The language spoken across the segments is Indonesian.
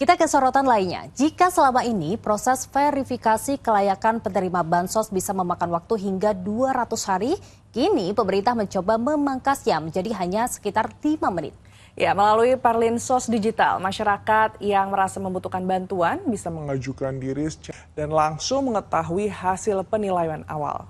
Kita ke sorotan lainnya. Jika selama ini proses verifikasi kelayakan penerima bansos bisa memakan waktu hingga 200 hari, kini pemerintah mencoba memangkasnya menjadi hanya sekitar 5 menit. Ya, melalui Perlinsos Digital, masyarakat yang merasa membutuhkan bantuan bisa mengajukan diri dan langsung mengetahui hasil penilaian awal.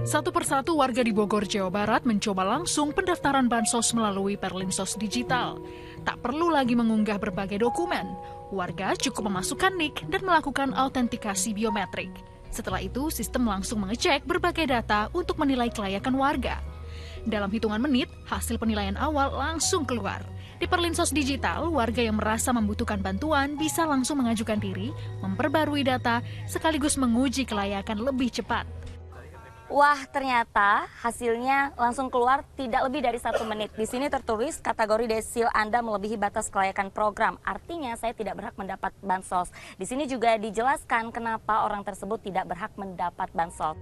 Satu persatu warga di Bogor, Jawa Barat mencoba langsung pendaftaran bansos melalui Perlinsos Digital. Tak perlu lagi mengunggah berbagai dokumen. Warga cukup memasukkan NIK dan melakukan autentikasi biometrik. Setelah itu, sistem langsung mengecek berbagai data untuk menilai kelayakan warga. Dalam hitungan menit, hasil penilaian awal langsung keluar. Di Perlinsos Digital, warga yang merasa membutuhkan bantuan bisa langsung mengajukan diri, memperbarui data, sekaligus menguji kelayakan lebih cepat. Wah, ternyata hasilnya langsung keluar tidak lebih dari 1 menit. Di sini tertulis kategori desil Anda melebihi batas kelayakan program. Artinya saya tidak berhak mendapat bansos. Di sini juga dijelaskan kenapa orang tersebut tidak berhak mendapat bansos.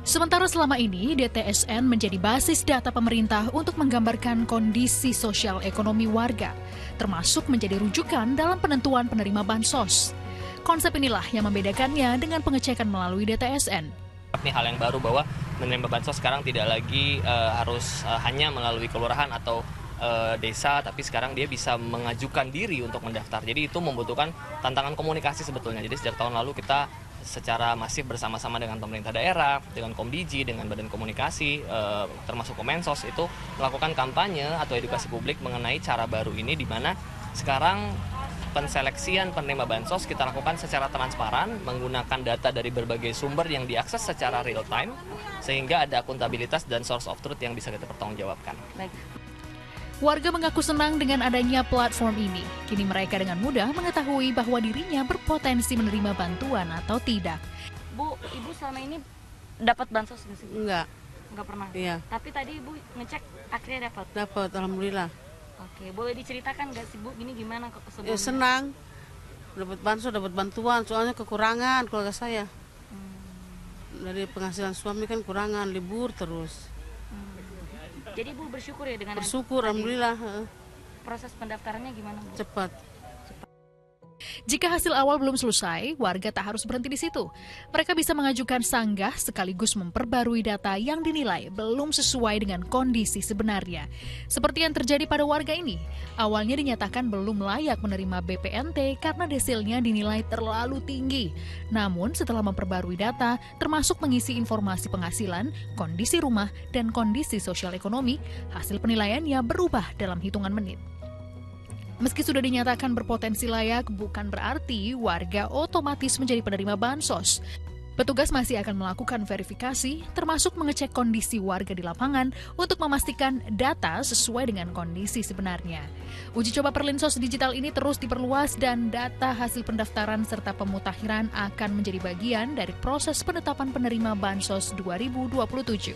Sementara selama ini, DTSN menjadi basis data pemerintah untuk menggambarkan kondisi sosial ekonomi warga, termasuk menjadi rujukan dalam penentuan penerima bansos. Konsep inilah yang membedakannya dengan pengecekan melalui DTSN. Ini hal yang baru bahwa menerima bansos sekarang tidak lagi harus hanya melalui kelurahan atau desa, tapi sekarang dia bisa mengajukan diri untuk mendaftar. Jadi itu membutuhkan tantangan komunikasi sebetulnya. Jadi sejak tahun lalu kita secara masif bersama-sama dengan pemerintah daerah, dengan Komdiji, dengan Badan Komunikasi, termasuk Kemensos itu melakukan kampanye atau edukasi publik mengenai cara baru ini, di mana sekarang penseleksian penerima bansos kita lakukan secara transparan menggunakan data dari berbagai sumber yang diakses secara real time sehingga ada akuntabilitas dan source of truth yang bisa kita pertanggungjawabkan. Baik. Warga mengaku senang dengan adanya platform ini. Kini mereka dengan mudah mengetahui bahwa dirinya berpotensi menerima bantuan atau tidak. Bu, Ibu selama ini dapat bansos nggak sih? Enggak pernah? Iya. Tapi tadi Ibu ngecek akhirnya dapat? Dapat, alhamdulillah. Oke, boleh diceritakan nggak sih Bu, ini gimana kok sebelumnya? Ya senang, dapat bansos, dapat bantuan, soalnya kekurangan keluarga saya. Dari penghasilan suami kan kurangan, libur terus. Jadi Ibu bersyukur ya dengan Bersyukur, alhamdulillah. proses pendaftarannya gimana Bu? Cepat. Jika hasil awal belum selesai, warga tak harus berhenti di situ. Mereka bisa mengajukan sanggah sekaligus memperbarui data yang dinilai belum sesuai dengan kondisi sebenarnya. Seperti yang terjadi pada warga ini. Awalnya dinyatakan belum layak menerima BPNT karena desilnya dinilai terlalu tinggi. Namun setelah memperbarui data, termasuk mengisi informasi penghasilan, kondisi rumah, dan kondisi sosial ekonomi, hasil penilaiannya berubah dalam hitungan menit. Meski sudah dinyatakan berpotensi layak, bukan berarti warga otomatis menjadi penerima bansos. Petugas masih akan melakukan verifikasi, termasuk mengecek kondisi warga di lapangan untuk memastikan data sesuai dengan kondisi sebenarnya. Uji coba Perlinsos Digital ini terus diperluas dan data hasil pendaftaran serta pemutakhiran akan menjadi bagian dari proses penetapan penerima bansos 2027.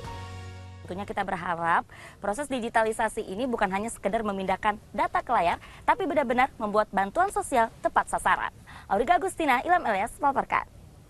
Tentunya kita berharap proses digitalisasi ini bukan hanya sekedar memindahkan data ke layar, tapi benar-benar membuat bantuan sosial tepat sasaran. Auriga Agustina, Ilham Elias melaporkan.